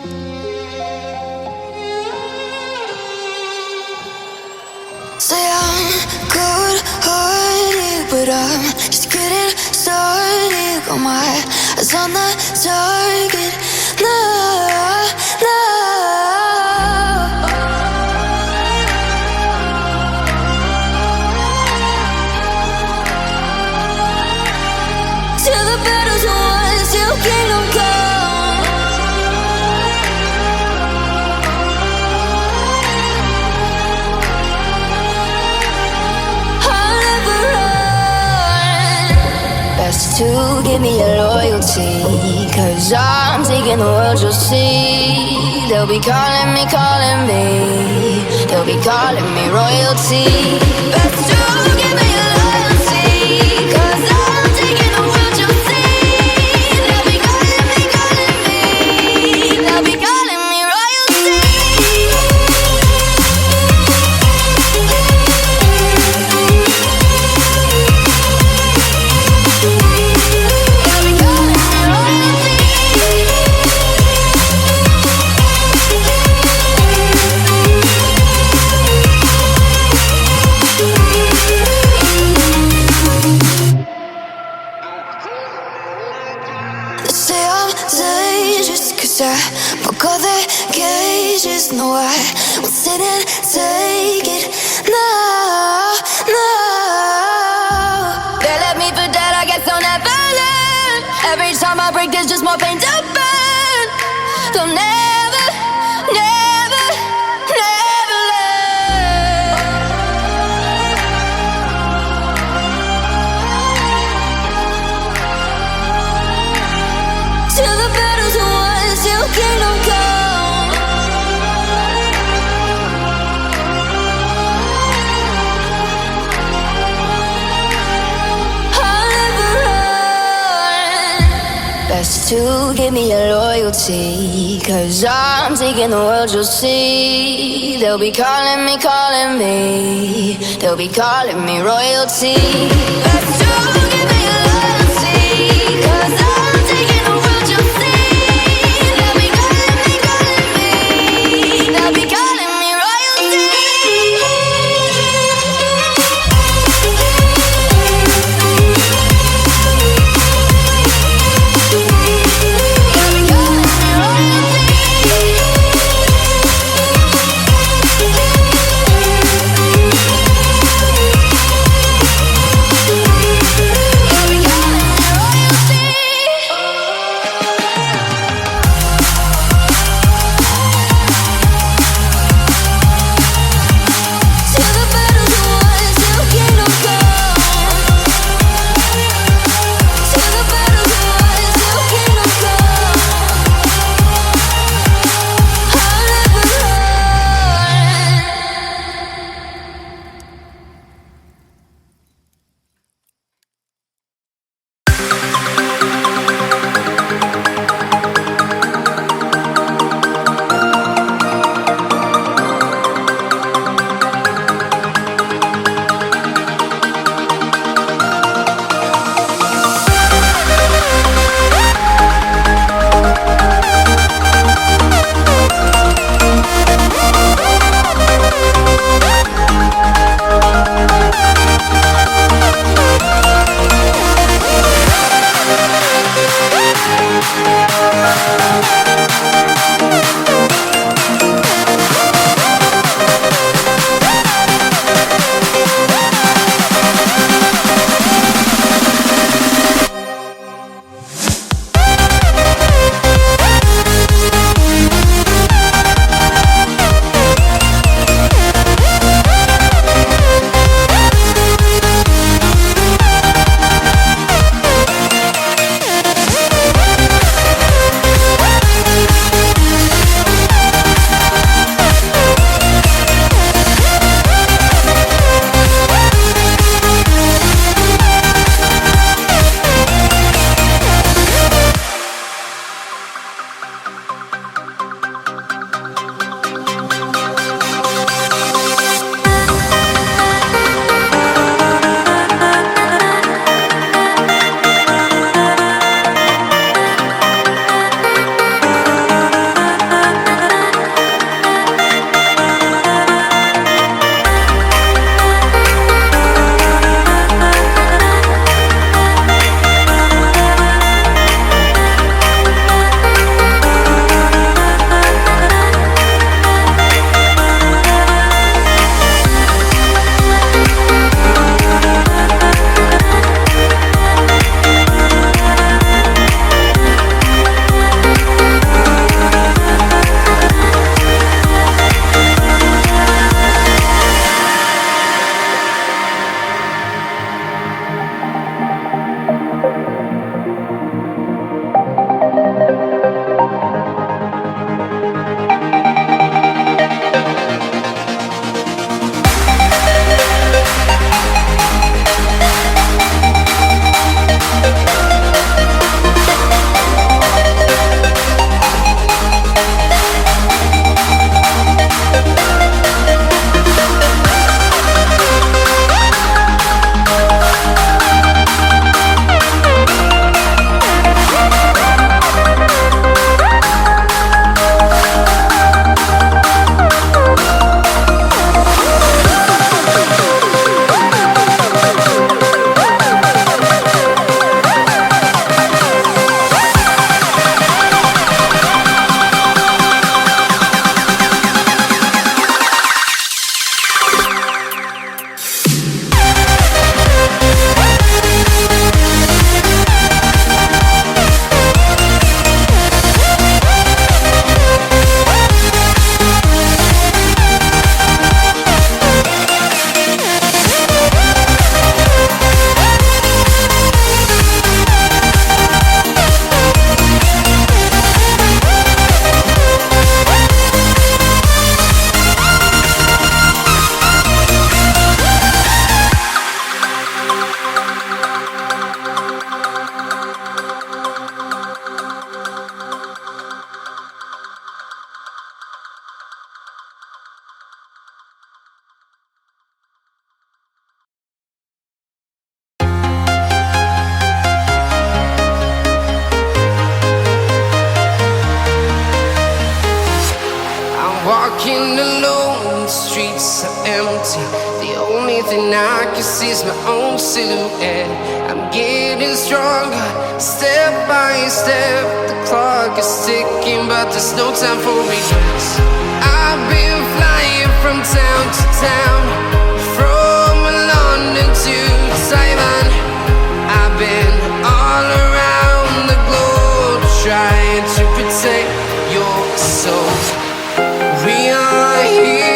Say I'm good-hearted, but I'm just getting started. Got my eyes on the target. No, no. Till the battle's won, till kingdom come. I'll never run. Best to give me your loyalty, 'cause I'm taking the world, you'll see. They'll be calling me, they'll be calling me royalty. Best to give me your loyalty, 'cause I'm taking the world, you'll see. They'll be calling me, they'll be calling me royalty. They'll be calling me royalty. They say I'm dangerous 'cause I broke all the cages. No, I won't sit and take it. No, no. They left me for dead, I guess I'll never learn. Every time I break, there's just more pain to burn. They'll never, never, never learn. Till the battle's won, till kingdom come. I'll never run. Best to give me your loyalty, 'cause I'm taking the world, you'll see. They'll be calling me, they'll be calling me royalty. Best to give me your loyalty, 'cause I'm taking the world, you'll see. They'll be calling me, they'll be calling me royalty. They'll be calling me royalty. walking alone, the streets are empty. The only thing I can see is my own silhouette. I'm getting stronger, step by step. The clock is ticking, but there's no time for regrets. I've been flying from town to town, from London to Taiwan. I've been all around the globe, trying to protect your soul. We are here.